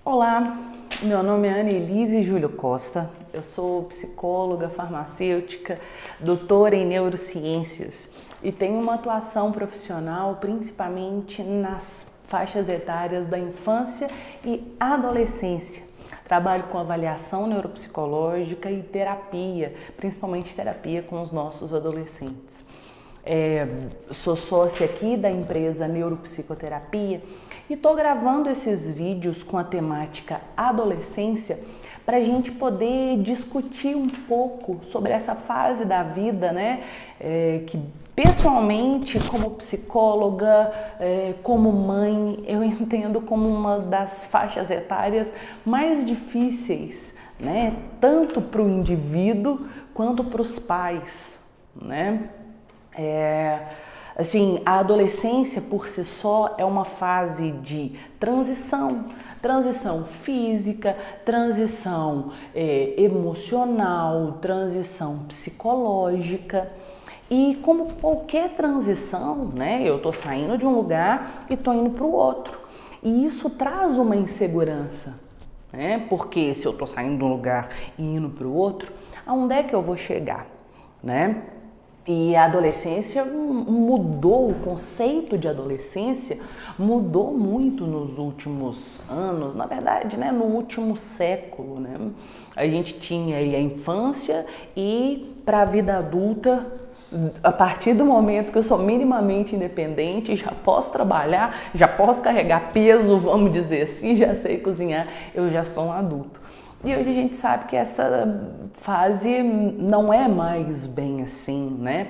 Olá, meu nome é Annelise Júlio Costa, eu sou psicóloga, farmacêutica, doutora em neurociências e tenho uma atuação profissional principalmente nas faixas etárias da infância e adolescência. Trabalho com avaliação neuropsicológica e terapia, principalmente terapia com os nossos adolescentes. Sou sócia aqui da empresa Neuropsicoterapia e estou gravando esses vídeos com a temática adolescência para a gente poder discutir um pouco sobre essa fase da vida, né? Que pessoalmente, como psicóloga, como mãe, eu entendo como uma das faixas etárias mais difíceis, né? Tanto para o indivíduo quanto para os pais, né? Assim, a adolescência por si só é uma fase de transição física, transição emocional, transição psicológica. E como qualquer transição, né, eu tô saindo de um lugar e tô indo para o outro. E isso traz uma insegurança, né? Porque se eu tô saindo de um lugar e indo para o outro, aonde é que eu vou chegar, né? E a adolescência mudou, o conceito de adolescência mudou muito nos últimos anos, na verdade, né, no último século, né? A gente tinha aí a infância e para a vida adulta, a partir do momento que eu sou minimamente independente, já posso trabalhar, já posso carregar peso, vamos dizer assim, já sei cozinhar, eu já sou um adulto. E hoje a gente sabe que essa fase não é mais bem assim, né?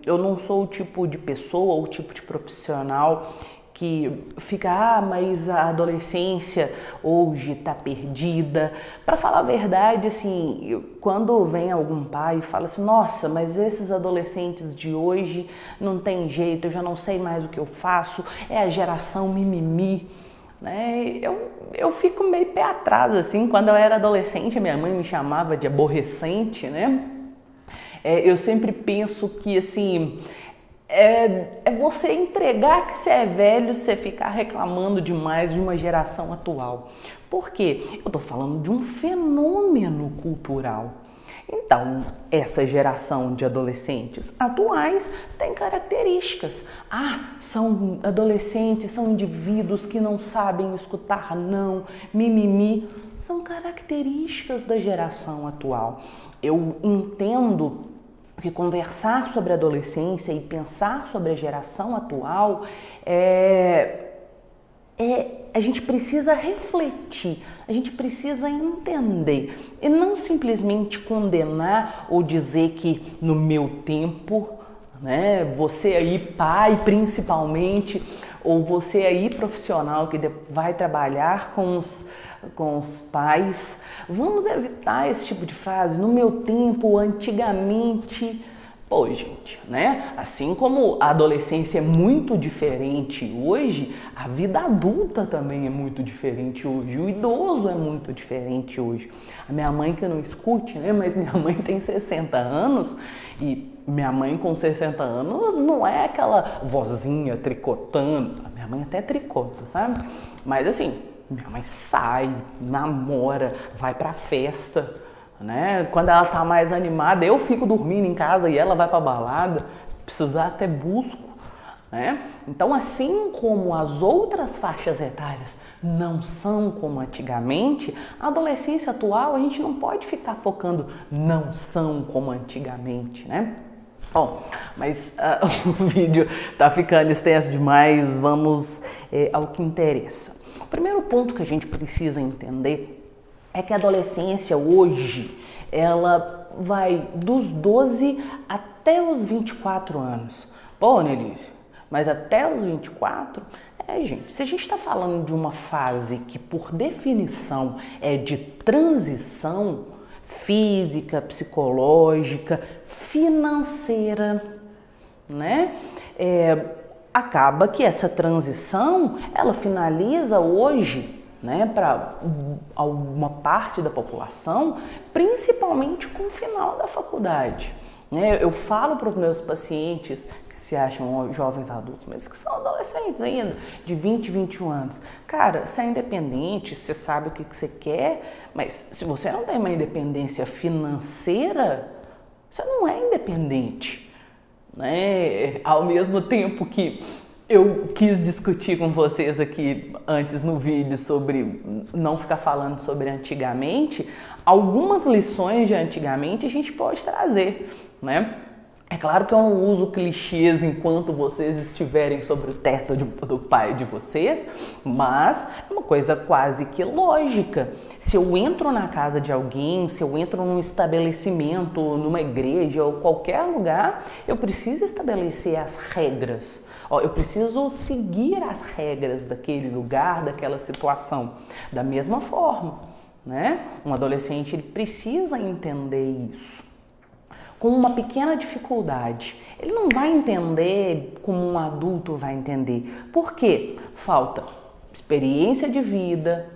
Eu não sou o tipo de pessoa, o tipo de profissional que fica, mas a adolescência hoje tá perdida. Para falar a verdade, assim, quando vem algum pai e fala assim, nossa, mas esses adolescentes de hoje não tem jeito, eu já não sei mais o que eu faço, é a geração mimimi. Né? Eu fico meio pé atrás, assim, quando eu era adolescente, a minha mãe me chamava de aborrecente, né? Eu sempre penso que, assim, é você entregar que você é velho, você ficar reclamando demais de uma geração atual. Por quê? Eu tô falando de um fenômeno cultural. Então, essa geração de adolescentes atuais tem características. São adolescentes, são indivíduos que não sabem escutar não, mimimi. São características da geração atual. Eu entendo que conversar sobre a adolescência e pensar sobre a geração atual a gente precisa refletir, a gente precisa entender e não simplesmente condenar ou dizer que no meu tempo, né, você aí pai principalmente, ou você aí profissional que vai trabalhar com os pais, vamos evitar esse tipo de frase, no meu tempo, antigamente. Pô, gente, né? Assim como a adolescência é muito diferente hoje, a vida adulta também é muito diferente hoje, o idoso é muito diferente hoje. A minha mãe que não escute, né? Mas minha mãe tem 60 anos e minha mãe com 60 anos não é aquela vozinha tricotando. A minha mãe até tricota, sabe? Mas assim, minha mãe sai, namora, vai pra festa. Né? Quando ela tá mais animada, eu fico dormindo em casa e ela vai pra balada, precisar até busco, né? Então, assim como as outras faixas etárias não são como antigamente, a adolescência atual a gente não pode ficar focando não são como antigamente, né? Bom, mas o vídeo tá ficando extenso demais, vamos ao que interessa. O primeiro ponto que a gente precisa entender é que a adolescência hoje, ela vai dos 12 até os 24 anos. Pô, Annelise, mas até os 24? Gente, se a gente está falando de uma fase que, por definição, é de transição física, psicológica, financeira, né? Acaba que essa transição, ela finaliza hoje, né, para alguma parte da população, principalmente com o final da faculdade. Eu falo para os meus pacientes se acham jovens adultos, mas que são adolescentes ainda, de 20, 21 anos. Cara, você é independente, você sabe o que você quer, mas se você não tem uma independência financeira, você não é independente, né? Ao mesmo tempo que eu quis discutir com vocês aqui antes no vídeo sobre não ficar falando sobre antigamente, algumas lições de antigamente a gente pode trazer, né? É claro que eu não uso clichês enquanto vocês estiverem sobre o teto do pai de vocês, mas é uma coisa quase que lógica. Se eu entro na casa de alguém, se eu entro num estabelecimento, numa igreja ou qualquer lugar, eu preciso estabelecer as regras. Eu preciso seguir as regras daquele lugar, daquela situação. Da mesma forma, né? Um adolescente ele precisa entender isso. Com uma pequena dificuldade. Ele não vai entender como um adulto vai entender. Por quê? Falta experiência de vida,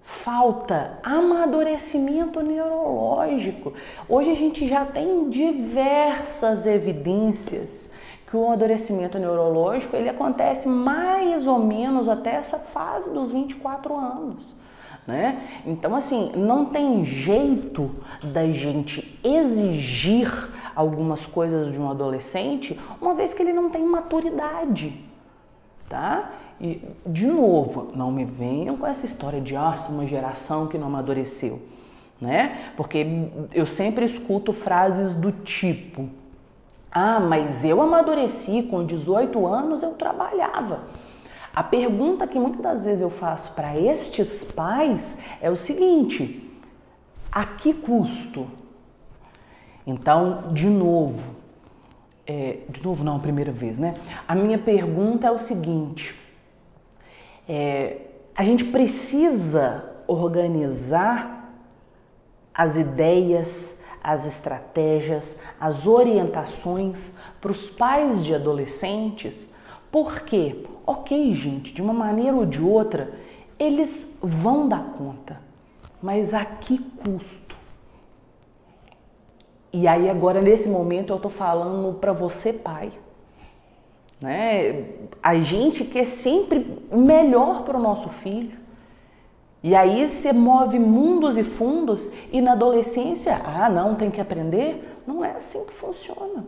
falta amadurecimento neurológico. Hoje a gente já tem diversas evidências que o amadurecimento neurológico ele acontece mais ou menos até essa fase dos 24 anos. Né? Então, assim, não tem jeito da gente exigir algumas coisas de um adolescente uma vez que ele não tem maturidade, tá? E, de novo, não me venham com essa história de uma geração que não amadureceu, né? Porque eu sempre escuto frases do tipo: mas eu amadureci, com 18 anos eu trabalhava. A pergunta que muitas das vezes eu faço para estes pais é o seguinte: a que custo? Então, de novo não, a primeira vez, né? A minha pergunta é o seguinte: a gente precisa organizar as ideias, as estratégias, as orientações para os pais de adolescentes. Por quê? Ok, gente, de uma maneira ou de outra, eles vão dar conta, mas a que custo? E aí agora, nesse momento, eu tô falando para você, pai, né? A gente quer sempre o melhor para o nosso filho. E aí você move mundos e fundos e na adolescência, não, tem que aprender. Não é assim que funciona.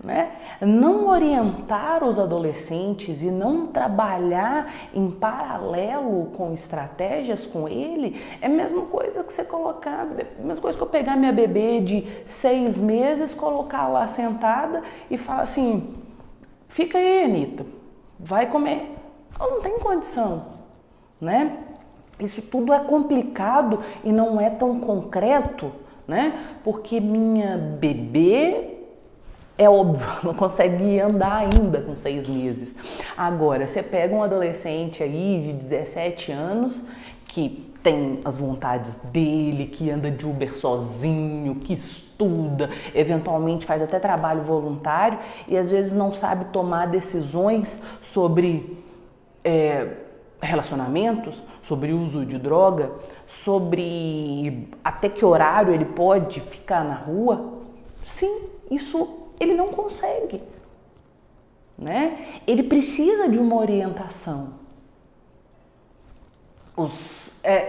Né? Não orientar os adolescentes e não trabalhar em paralelo com estratégias com ele é a mesma coisa que você colocar, a mesma coisa que eu pegar minha bebê de 6 meses, colocar lá sentada e falar assim: fica aí, Anitta, vai comer. Ela não tem condição, né? Isso tudo é complicado e não é tão concreto, né? Porque minha bebê, é óbvio, não consegue andar ainda com 6 meses. Agora, você pega um adolescente aí de 17 anos que tem as vontades dele, que anda de Uber sozinho, que estuda, eventualmente faz até trabalho voluntário e às vezes não sabe tomar decisões sobre relacionamentos, sobre uso de droga, sobre até que horário ele pode ficar na rua. Sim, isso ele não consegue, né? Ele precisa de uma orientação.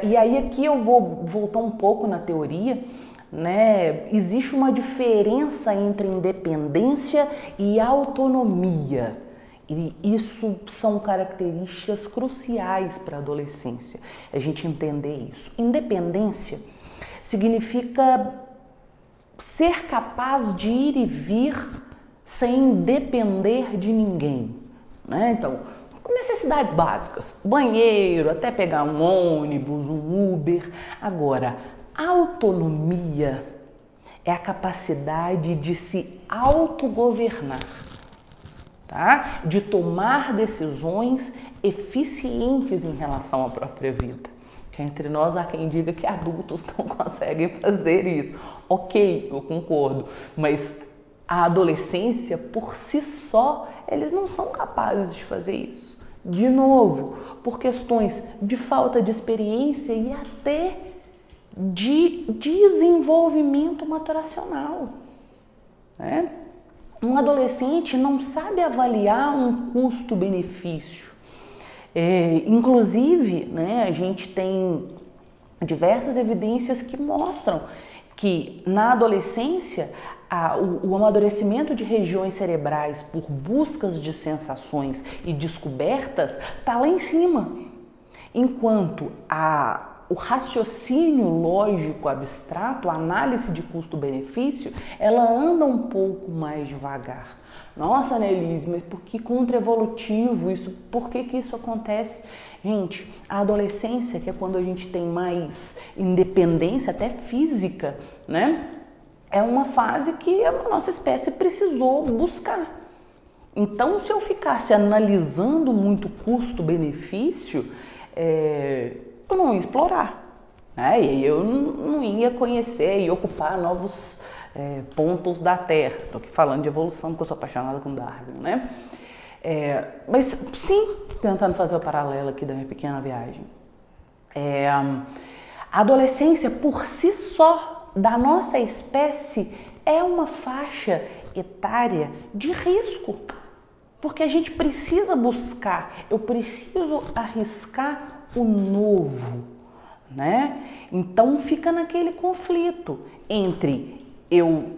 E aí aqui eu vou voltar um pouco na teoria, né? Existe uma diferença entre independência e autonomia. E isso são características cruciais para a adolescência, a gente entender isso. Independência significa ser capaz de ir e vir sem depender de ninguém, né? Então, necessidades básicas, banheiro, até pegar um ônibus, um Uber. Agora, autonomia é a capacidade de se autogovernar, tá? De tomar decisões eficientes em relação à própria vida. Entre nós há quem diga que adultos não conseguem fazer isso. Ok, eu concordo, mas a adolescência por si só, eles não são capazes de fazer isso. De novo, por questões de falta de experiência e até de desenvolvimento maturacional, né? Um adolescente não sabe avaliar um custo-benefício. Inclusive, né, a gente tem diversas evidências que mostram que na adolescência o amadurecimento de regiões cerebrais por buscas de sensações e descobertas está lá em cima, enquanto o raciocínio lógico abstrato, a análise de custo-benefício, ela anda um pouco mais devagar. Nossa, Annelise, mas por que contra-evolutivo isso? Por que isso acontece? Gente, a adolescência, que é quando a gente tem mais independência, até física, né? É uma fase que a nossa espécie precisou buscar. Então, se eu ficasse analisando muito custo-benefício, eu não ia explorar, né? E eu não ia conhecer e ocupar novos pontos da Terra. Estou aqui falando de evolução, porque eu sou apaixonada com Darwin, né? Mas sim, tentando fazer o paralelo aqui da minha pequena viagem. A adolescência, por si só, da nossa espécie, é uma faixa etária de risco. Porque a gente precisa buscar, eu preciso arriscar o novo, né? Então fica naquele conflito entre eu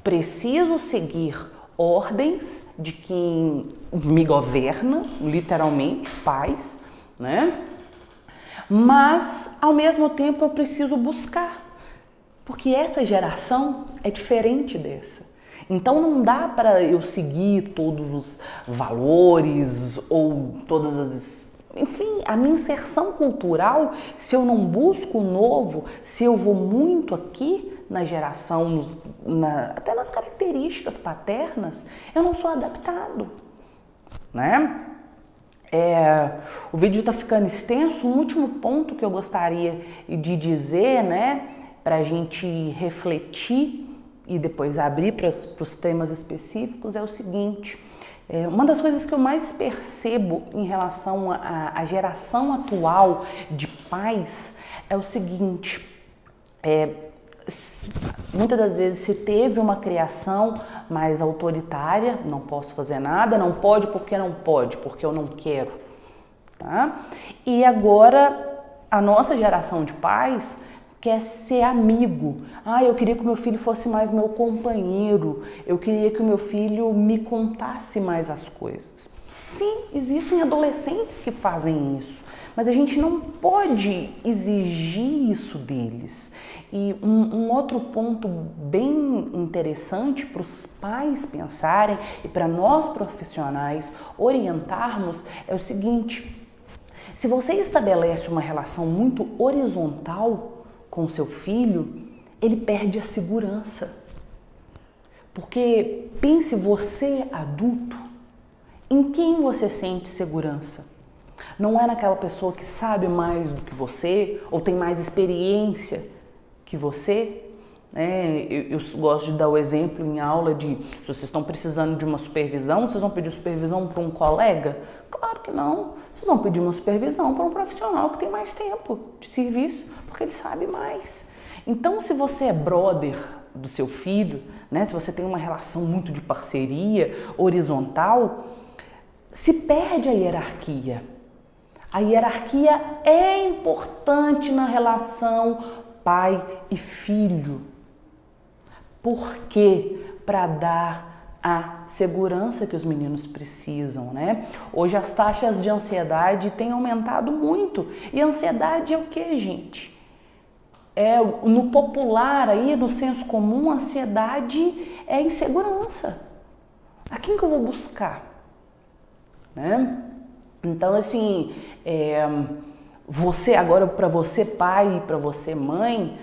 preciso seguir ordens de quem me governa, literalmente, pais, né? Mas ao mesmo tempo eu preciso buscar, porque essa geração é diferente dessa. Então não dá para eu seguir todos os valores ou todas as... Enfim, a minha inserção cultural, se eu não busco o novo, se eu vou muito aqui na geração, até nas características paternas, eu não sou adaptado, né? O vídeo está ficando extenso. Um último ponto que eu gostaria de dizer, né, para a gente refletir e depois abrir para os temas específicos, é o seguinte: uma das coisas que eu mais percebo em relação à geração atual de pais é o seguinte: muitas das vezes se teve uma criação mais autoritária, não posso fazer nada, não pode porque não pode, porque eu não quero, tá? E agora a nossa geração de pais quer ser amigo. Eu queria que o meu filho fosse mais meu companheiro, eu queria que o meu filho me contasse mais as coisas. Sim, existem adolescentes que fazem isso, mas a gente não pode exigir isso deles. E um outro ponto bem interessante para os pais pensarem e para nós profissionais orientarmos é o seguinte: se você estabelece uma relação muito horizontal com seu filho, ele perde a segurança. Porque pense você, adulto, em quem você sente segurança? Não é naquela pessoa que sabe mais do que você ou tem mais experiência que você? Eu gosto de dar o exemplo em aula de, se vocês estão precisando de uma supervisão, vocês vão pedir supervisão para um colega? Claro que não. Vocês vão pedir uma supervisão para um profissional que tem mais tempo de serviço, porque ele sabe mais. Então, se você é brother do seu filho, né, se você tem uma relação muito de parceria horizontal, se perde a hierarquia. A hierarquia é importante na relação pai e filho. Por quê? Para dar a segurança que os meninos precisam, né? Hoje as taxas de ansiedade têm aumentado muito. E ansiedade é o que, gente? No popular aí, no senso comum, ansiedade é insegurança. A quem que eu vou buscar? Né? Então, assim, você agora, para você pai e para você mãe,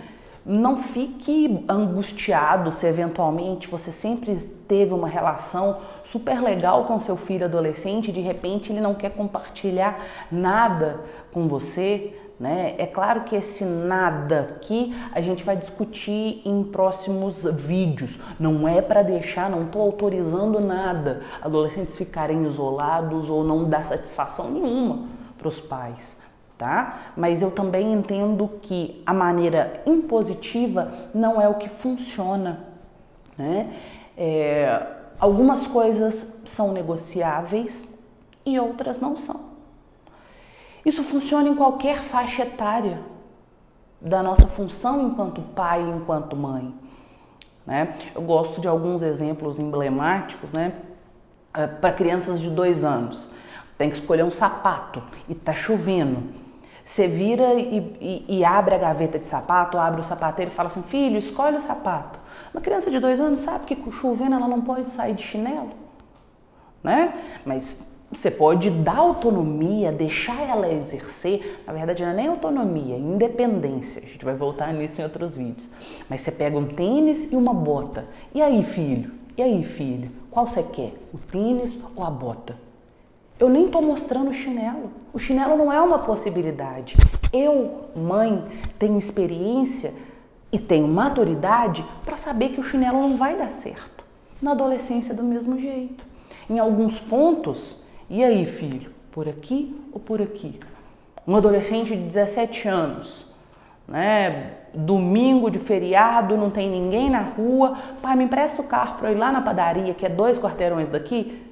não fique angustiado se eventualmente você sempre teve uma relação super legal com seu filho adolescente e de repente ele não quer compartilhar nada com você, né? É claro que esse nada aqui a gente vai discutir em próximos vídeos. Não é para deixar, não estou autorizando nada adolescentes ficarem isolados ou não dar satisfação nenhuma para os pais. Tá? Mas eu também entendo que a maneira impositiva não é o que funciona, né? algumas coisas são negociáveis e outras não são. Isso funciona em qualquer faixa etária da nossa função enquanto pai e enquanto mãe, né? Eu gosto de alguns exemplos emblemáticos, né? Para crianças de 2 anos. Tem que escolher um sapato e tá chovendo. Você vira e abre a gaveta de sapato, abre o sapateiro e fala assim, filho, escolhe o sapato. Uma criança de 2 anos sabe que chovendo ela não pode sair de chinelo, né? Mas você pode dar autonomia, deixar ela exercer, na verdade não é nem autonomia, é independência. A gente vai voltar nisso em outros vídeos. Mas você pega um tênis e uma bota. E aí, filho? E aí, filha? Qual você quer? O tênis ou a bota? Eu nem estou mostrando o chinelo. O chinelo não é uma possibilidade. Eu, mãe, tenho experiência e tenho maturidade para saber que o chinelo não vai dar certo. Na adolescência, do mesmo jeito. Em alguns pontos, e aí, filho? Por aqui ou por aqui? Um adolescente de 17 anos, né? Domingo de feriado, não tem ninguém na rua. Pai, me empresta o carro para eu ir lá na padaria, que é 2 quarteirões daqui,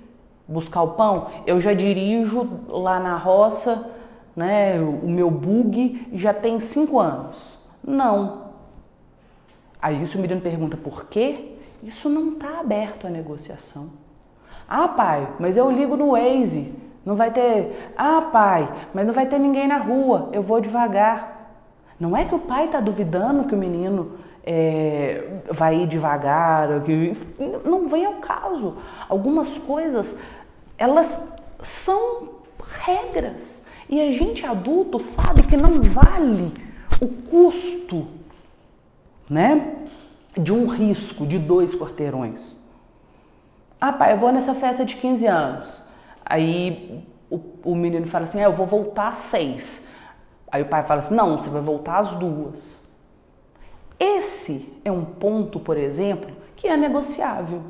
buscar o pão. Eu já dirijo lá na roça, né? O meu bug já tem 5 anos. Não. Aí o menino pergunta por quê? Isso não está aberto à negociação. Ah, pai, mas eu ligo no Waze, não vai ter... Ah, pai, mas não vai ter ninguém na rua, eu vou devagar. Não é que o pai está duvidando que o menino vai ir devagar, que... não vem ao caso. Algumas coisas, elas são regras. E a gente adulto sabe que não vale o custo, né, de um risco de 2 quarteirões. Ah, pai, eu vou nessa festa de 15 anos. Aí o menino fala assim, eu vou voltar às 6. Aí o pai fala assim, não, você vai voltar às 2. Esse é um ponto, por exemplo, que é negociável,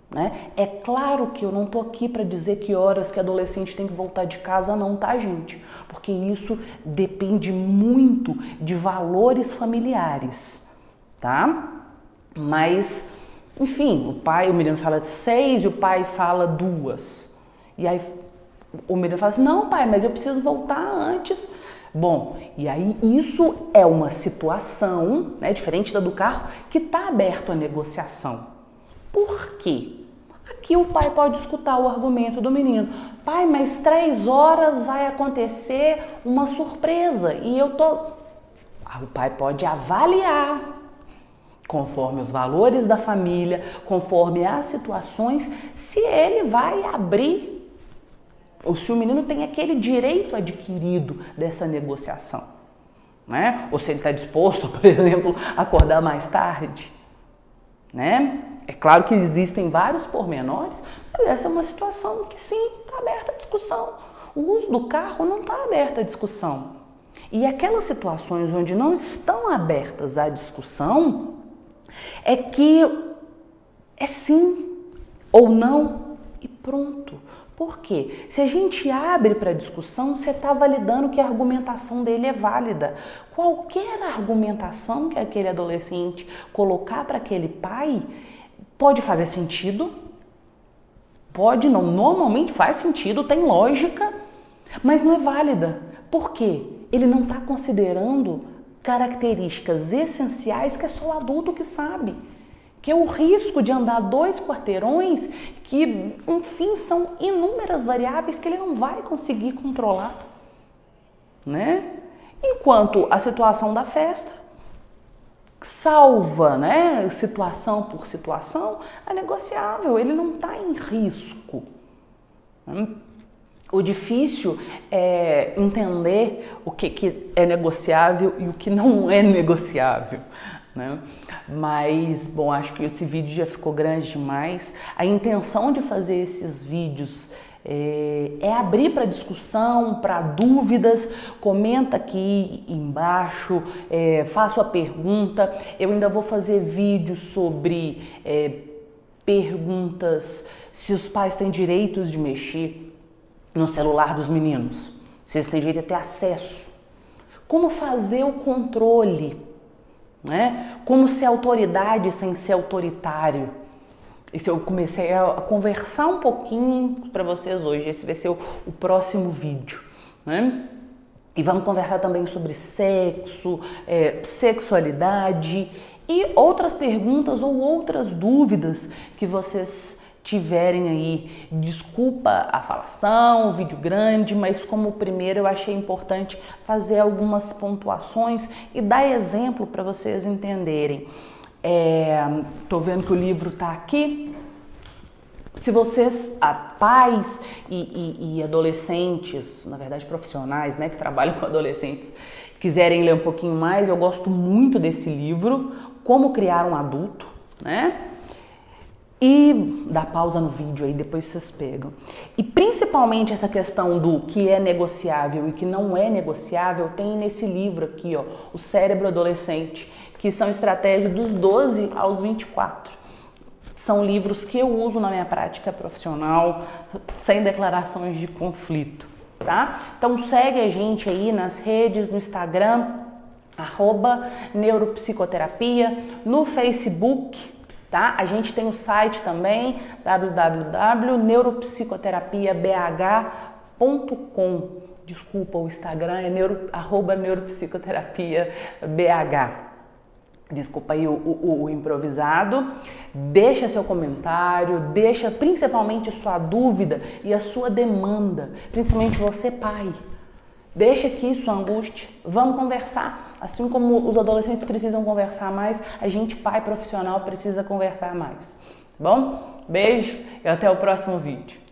né? É claro que eu não tô aqui para dizer que horas que adolescente tem que voltar de casa não, tá, gente? Porque isso depende muito de valores familiares, tá? Mas... enfim, o menino fala de 6 e o pai fala 2. E aí o menino fala assim, não, pai, mas eu preciso voltar antes. Bom, e aí isso é uma situação, né, diferente da do carro, que está aberto à negociação. Por quê? Aqui o pai pode escutar o argumento do menino. Pai, mas 3 horas vai acontecer uma surpresa e eu tô... O pai pode avaliar, conforme os valores da família, conforme as situações, se ele vai abrir, ou se o menino tem aquele direito adquirido dessa negociação, né? Ou se ele está disposto, por exemplo, a acordar mais tarde, né? É claro que existem vários pormenores, mas essa é uma situação que sim, está aberta à discussão. O uso do carro não está aberto à discussão. E aquelas situações onde não estão abertas à discussão, é que é sim ou não e pronto. Por quê? Se a gente abre para discussão, você está validando que a argumentação dele é válida. Qualquer argumentação que aquele adolescente colocar para aquele pai pode fazer sentido, pode não, normalmente faz sentido, tem lógica, mas não é válida. Por quê? Ele não está considerando características essenciais que é só o adulto que sabe, que é o risco de andar 2 quarteirões, que, enfim, são inúmeras variáveis que ele não vai conseguir controlar, né? Enquanto a situação da festa salva, né, situação por situação, é negociável, ele não está em risco. O difícil é entender o que é negociável e o que não é negociável, né? Mas, bom, acho que esse vídeo já ficou grande demais. A intenção de fazer esses vídeos é abrir para discussão, para dúvidas. Comenta aqui embaixo, faça a pergunta. Eu ainda vou fazer vídeos sobre perguntas se os pais têm direitos de mexer no celular dos meninos, se eles têm direito a ter acesso, como fazer o controle, né? Como ser autoridade sem ser autoritário, Isso eu comecei a conversar um pouquinho para vocês hoje. Esse vai ser o próximo vídeo, né? E vamos conversar também sobre sexo, sexualidade e outras perguntas ou outras dúvidas que vocês tiverem aí. Desculpa a falação, o vídeo grande, mas como primeiro eu achei importante fazer algumas pontuações e dar exemplo para vocês entenderem. Tô vendo que o livro tá aqui. Se vocês, pais e adolescentes, na verdade profissionais, né, que trabalham com adolescentes, quiserem ler um pouquinho mais, eu gosto muito desse livro, Como Criar um Adulto, né? E dá pausa no vídeo aí, depois vocês pegam. E principalmente essa questão do que é negociável e que não é negociável, tem nesse livro aqui, ó, O Cérebro Adolescente, que são estratégias dos 12 aos 24. São livros que eu uso na minha prática profissional, sem declarações de conflito, tá? Então segue a gente aí nas redes, no Instagram, @neuropsicoterapia, no Facebook, tá? A gente tem o site também, www.neuropsicoterapiabh.com. Desculpa, o Instagram é @neuropsicoterapiabh. Desculpa aí o improvisado. Deixa seu comentário, deixa principalmente sua dúvida e a sua demanda, principalmente você, pai. Deixa aqui sua angústia, vamos conversar. Assim como os adolescentes precisam conversar mais, a gente, pai profissional, precisa conversar mais. Bom? Beijo e até o próximo vídeo.